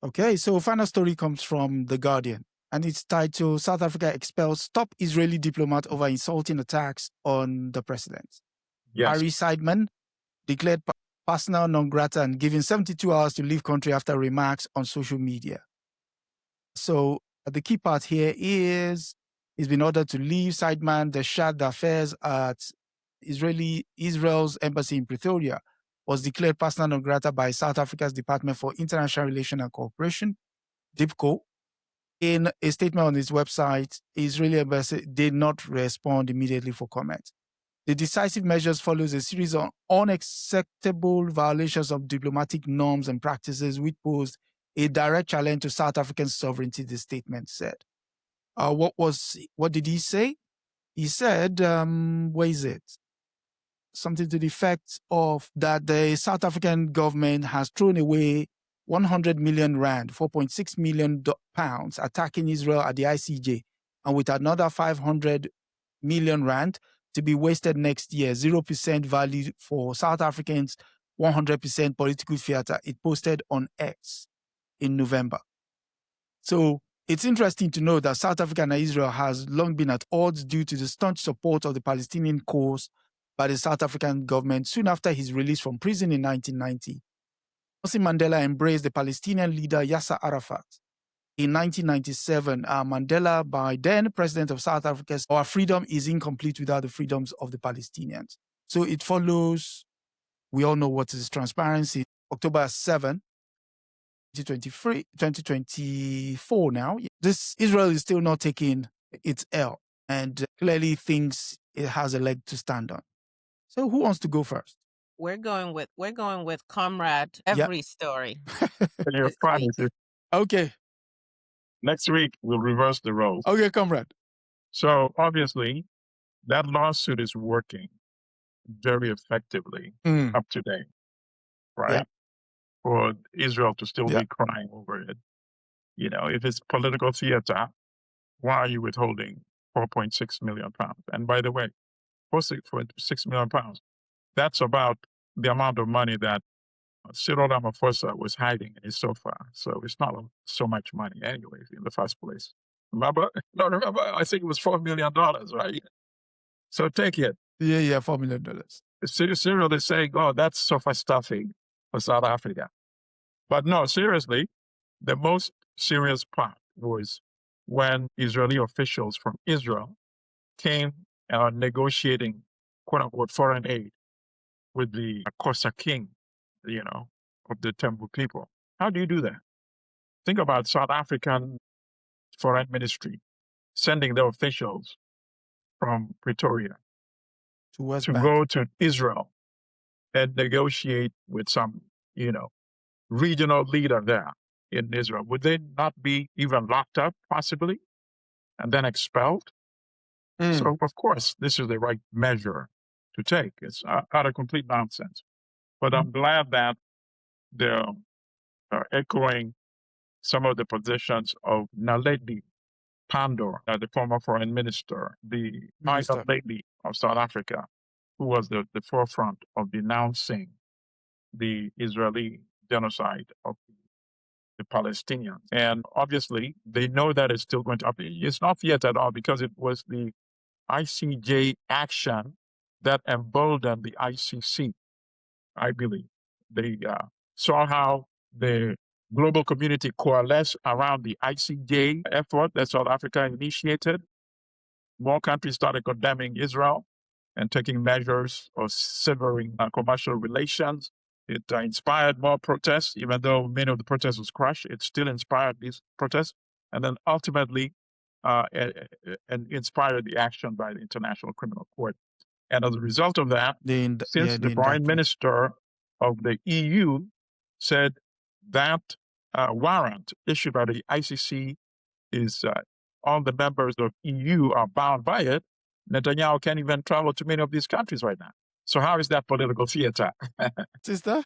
Okay, so final story comes from The Guardian, and it's titled South Africa Expels Top Israeli Diplomat Over Insulting Attacks on the President. Yes. Harry Seidman declared persona non grata and given 72 hours to leave country after remarks on social media. So the key part here is he's been ordered to leave. Seidman, the charge d'affaires at Israel's embassy in Pretoria, was declared persona non grata by South Africa's Department for International Relations and Cooperation, DIPCO. In a statement on its website, Israeli embassy did not respond immediately for comment. The decisive measures follows a series of unacceptable violations of diplomatic norms and practices which posed a direct challenge to South African sovereignty, the statement said. What did he say? He said, where is it? Something to the effect of that the South African government has thrown away 100 million rand, 4.6 million pounds, attacking Israel at the ICJ, and with another 500 million rand to be wasted next year, 0% value for South Africans, 100% political theater. It posted on X in November. So it's interesting to know that South Africa and Israel has long been at odds due to the staunch support of the Palestinian cause by the South African government soon after his release from prison in 1990. Nelson Mandela embraced the Palestinian leader Yasser Arafat. In 1997, Mandela, by then president of South Africa, said, "Our freedom is incomplete without the freedoms of the Palestinians." So it follows, we all know what is transparency. October 7, 2024 now. This Israel is still not taking its L and clearly thinks it has a leg to stand on. So who wants to go first? We're going with Comrade every story. Your promises. Okay. Next week, we'll reverse the roles. Okay, Comrade. So obviously, that lawsuit is working very effectively up to date, right? Yeah. For Israel to still be crying over it. You know, if it's political theater, why are you withholding 4.6 million pounds? And by the way, 4.6 million pounds, that's about the amount of money that Cyril Ramaphosa was hiding in his sofa. So it's not so much money anyway in the first place. Remember? No, remember, I think it was $4 million, right? So take it. Yeah, $4 million. Cyril is saying, oh, that's sofa stuffing for South Africa. But no, seriously, the most serious part was when Israeli officials from Israel came negotiating, quote unquote, foreign aid with the Xhosa king, you know, of the Tembu people. How do you do that? Think about South African foreign ministry sending their officials from Pretoria to go to Israel and negotiate with some, you know, regional leader there in Israel. Would they not be even locked up, possibly, and then expelled? So, of course, this is the right measure to take. It's utter complete nonsense. But I'm glad that they're echoing some of the positions of Naledi Pandor, the former foreign minister, the First Lady of South Africa, who was the forefront of denouncing the Israeli genocide of the Palestinians. And obviously, they know that it's still going to happen. It's not yet at all, because it was the ICJ action that emboldened the ICC, I believe. They saw how the global community coalesced around the ICJ effort that South Africa initiated. More countries started condemning Israel and taking measures of severing commercial relations. It inspired more protests, even though many of the protests was crushed. It still inspired these protests, and then ultimately and inspired the action by the International Criminal Court. And as a result of that, since the foreign minister of the EU said that warrant issued by the ICC is all the members of EU are bound by it, Netanyahu can't even travel to many of these countries right now. So how is that political theater? Sister?